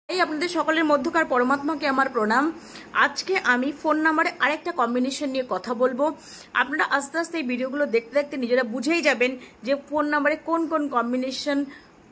এই আপনাদের সকলের মধ্যকার পরমাত্মাকে আমার প্রণাম। আজকে আমি ফোন নাম্বারে আরেকটা কম্বিনেশন নিয়ে কথা বলবো। আপনারা আস্তে আস্তে এই ভিডিওগুলো দেখতে দেখতে নিজেরা বুঝেই যাবেন যে ফোন নাম্বারে কোন কোন কম্বিনেশন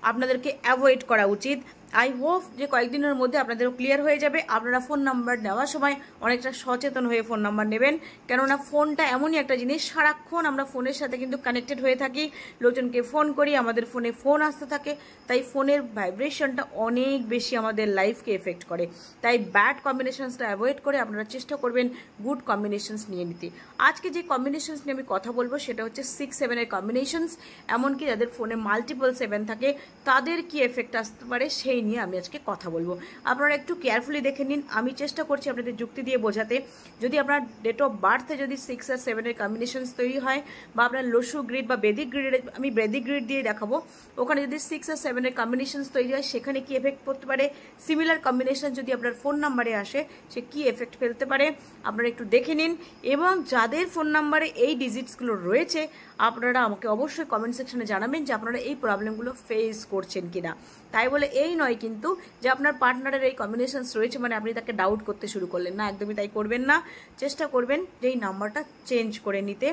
আপনাদেরকে অ্যাভয়েড করা উচিত। আই হোপ যে কয়েকদিনের মধ্যে আপনাদেরও ক্লিয়ার হয়ে যাবে। আপনারা ফোন নাম্বার নেওয়ার সময় অনেকটা সচেতন হয়ে ফোন নাম্বার নেবেন, কেননা ফোনটা এমনই একটা জিনিস, সারাক্ষণ আমরা ফোনের সাথে কিন্তু কানেক্টেড হয়ে থাকি, লোকজনকে ফোন করি, আমাদের ফোনে ফোন আসতে থাকে, তাই ফোনের ভাইব্রেশনটা অনেক বেশি আমাদের লাইফকে এফেক্ট করে। তাই ব্যাড কম্বিনেশনসটা অ্যাভয়েড করে আপনারা চেষ্টা করবেন গুড কম্বিনেশনস নিয়ে নিতে। আজকে যে কম্বিনেশনস নিয়ে আমি কথা বলবো সেটা হচ্ছে 6-7-এর কম্বিনেশনস। এমনকি যাদের ফোনে মাল্টিপল 7 থাকে তাদের কি এফেক্ট আসতে পারে সেই নিয়ে আমি আজকে কথা বলবো। আপনারা একটু কেয়ারফুলি দেখে নিন। আমি চেষ্টা করছি আপনাদের যুক্তি দিয়ে বোঝাতে। যদি আপনার ডেট অফ বার্থে যদি 6 আর 7-এর কম্বিনেশনস তৈরি হয়, বা আপনার লসু গ্রিড বা বেদিক গ্রিড, আমি বেদিক গ্রিড দিয়ে দেখাবো, ওখানে যদি 6 আর 7-এর কম্বিনেশনস তৈরি হয় সেখানে কি এফেক্ট পড়তে পারে, সিমিলার কম্বিনেশন যদি আপনার ফোন নাম্বারে আসে সে কি এফেক্ট ফেলতে পারে আপনারা একটু দেখে নিন। এবং যাদের ফোন নাম্বারে এই ডিজিটসগুলো রয়েছে আপনারা আমাকে অবশ্যই কমেন্ট সেকশনে জানাবেন যে আপনারা এই প্রবলেমগুলো ফেস করছেন কিনা। তাই বলে এই নয় কিন্তু যে আপনার পার্টনারের এই কম্বিনেশনস রয়েছে মানে আপনি তাকে ডাউট করতে শুরু করলেন না, একদমই তাই করবেন না। চেষ্টা করবেন যে এই নাম্বারটা চেঞ্জ করে নিতে।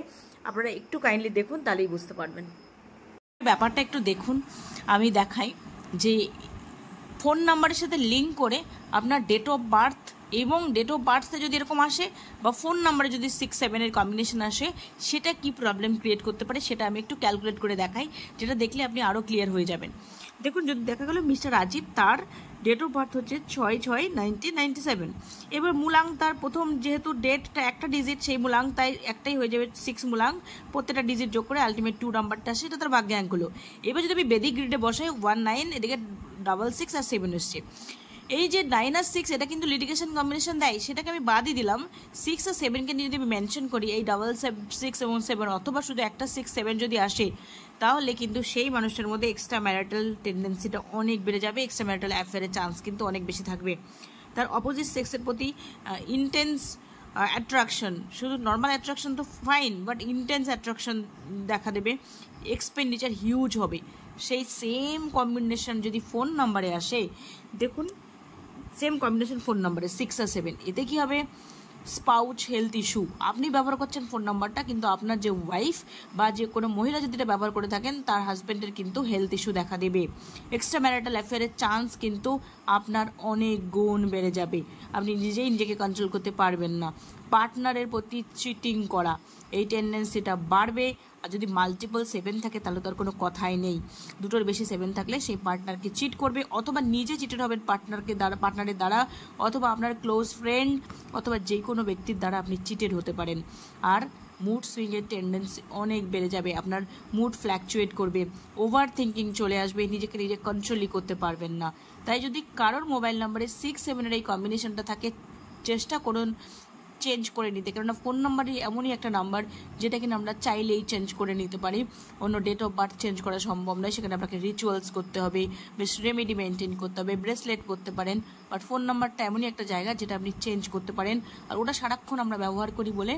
আপনারা একটু কাইন্ডলি দেখুন, তাহলেই বুঝতে পারবেন ব্যাপারটা। একটু দেখুন, আমি দেখাই যে ফোন নাম্বারের সাথে লিঙ্ক করে আপনার ডেট অফ বার্থ এবং ডেট অফ বার্থে যদি এরকম আসে বা ফোন নাম্বারে যদি 6-7-এর কম্বিনেশন আসে সেটা কি প্রবলেম ক্রিয়েট করতে পারে সেটা আমি একটু ক্যালকুলেট করে দেখাই, যেটা দেখলে আপনি আরও ক্লিয়ার হয়ে যাবেন। দেখুন, যদি দেখা গেল মিস্টার রাজীব, তার ডেট অফ বার্থ হচ্ছে 6/6/1997। এবার মূলাং তার প্রথম, যেহেতু ডেটটা একটা ডিজিট, সেই মূলাং তাই একটাই হয়ে যাবে 6 মূলাং, প্রত্যেকটা ডিজিট যোগ করে আলটিমেট 2 নাম্বারটা আসে, এটা তার ভাগ্যাঙ্ক হলো। এবার যদি আমি বেদিক গ্রিডে বসাই 19, এদিকে 66 আর 7 এসছে। এই যে 9 আর 6 এটা কিন্তু লিটিগেশন কম্বিনেশন দেয়, সেটাকে আমি বাদই দিলাম। 6 আর 7কে নিয়ে যদি আমি মেনশন করি, এই 6 এবং 7 অথবা শুধু একটা 6-7 যদি আসে, তাহলে কিন্তু সেই মানুষের মধ্যে এক্সট্রা ম্যারিটাল টেন্ডেন্সিটা অনেক বেড়ে যাবে, এক্সট্রা ম্যারিটাল অ্যাফেয়ারের চান্স কিন্তু অনেক বেশি থাকবে। তার অপোজিট সেক্সের প্রতি ইন্টেন্স অ্যাট্রাকশন, শুধু নর্মাল অ্যাট্রাকশন তো ফাইন, বাট ইন্টেন্স অ্যাট্রাকশন দেখা দেবে, এক্সপেন্ডিচার হিউজ হবে। সেই সেম কম্বিনেশন যদি ফোন নাম্বারে আসে, দেখুন সেম কম্বিনেশন ফোন নাম্বারে 6 আর 7, এতে কি হবে, স্পাউচ হেলথ ইস্যু। আপনি ব্যবহার করছেন ফোন নাম্বারটা, কিন্তু আপনার যে ওয়াইফ বা যে কোনো মহিলা যদি এটা ব্যবহার করে থাকেন তার হাজব্যান্ডের কিন্তু হেলথ ইস্যু দেখা দেবে, এক্সট্রা ম্যারিটাল অ্যাফেয়ারের চান্স কিন্তু আপনার অনেক গুণ বেড়ে যাবে, আপনি নিজেই নিজেকে কন্ট্রোল করতে পারবেন না। পার্টনারের প্রতি চিটিং করা, এই টেন্ডেন্সিটা বাড়বে। আর যদি মাল্টিপল 7 থাকে তাহলে তো আর কোনো কথাই নেই। দুটোর বেশি 7 থাকলে সেই পার্টনারকে চিট করবে, অথবা নিজে চিটেড হবেন পার্টনারের দ্বারা, অথবা আপনার ক্লোজ ফ্রেন্ড অথবা যে কোনো ব্যক্তির দ্বারা আপনি চিটেড হতে পারেন। আর মুড সুইংয়ের টেন্ডেন্সি অনেক বেড়ে যাবে, আপনার মুড ফ্ল্যাকচুয়েট করবে, ওভার থিঙ্কিং চলে আসবে, নিজেকে নিজে কন্ট্রোলই করতে পারবেন না। তাই যদি কারোর মোবাইল নাম্বারে 6-7-এর এই কম্বিনেশনটা থাকে, চেষ্টা করুন চেঞ্জ করে নিতে, কেননা ফোন নাম্বারই এমনই একটা নাম্বার যেটা কিনা আমরা চাইলেই চেঞ্জ করে নিতে পারি। অন্য ডেট অফ বার্থ চেঞ্জ করা সম্ভব নয়, সেখানে আপনাকে রিচুয়ালস করতে হবে, বেশ রেমেডি মেনটেন করতে হবে, ব্রেসলেট করতে পারেন, বাট ফোন নাম্বারটা এমনই একটা জায়গা যেটা আপনি চেঞ্জ করতে পারেন। আর ওটা সারাক্ষণ আমরা ব্যবহার করি বলে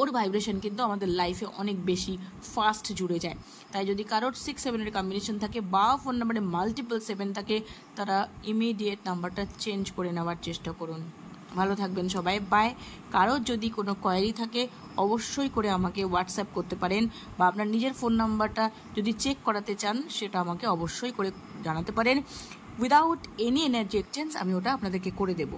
ওর ভাইব্রেশন কিন্তু আমাদের লাইফে অনেক বেশি ফাস্ট জুড়ে যায়। তাই যদি কারোর 6-7-এর কম্বিনেশন থাকে বা ফোন নাম্বারে মাল্টিপল 7 থাকে, তারা ইমিডিয়েট নাম্বারটা চেঞ্জ করে নেওয়ার চেষ্টা করুন। ভালো থাকবেন সবাই, বাই। কারোর যদি কোনো কোয়েরি থাকে অবশ্যই করে আমাকে হোয়াটসঅ্যাপ করতে পারেন, বা আপনার নিজের ফোন নাম্বারটা যদি চেক করাতে চান সেটা আমাকে অবশ্যই করে জানাতে পারেন। উইদাউট এনি এনার্জি এক্সচেঞ্জ আমি ওটা আপনাদেরকে করে দেবো।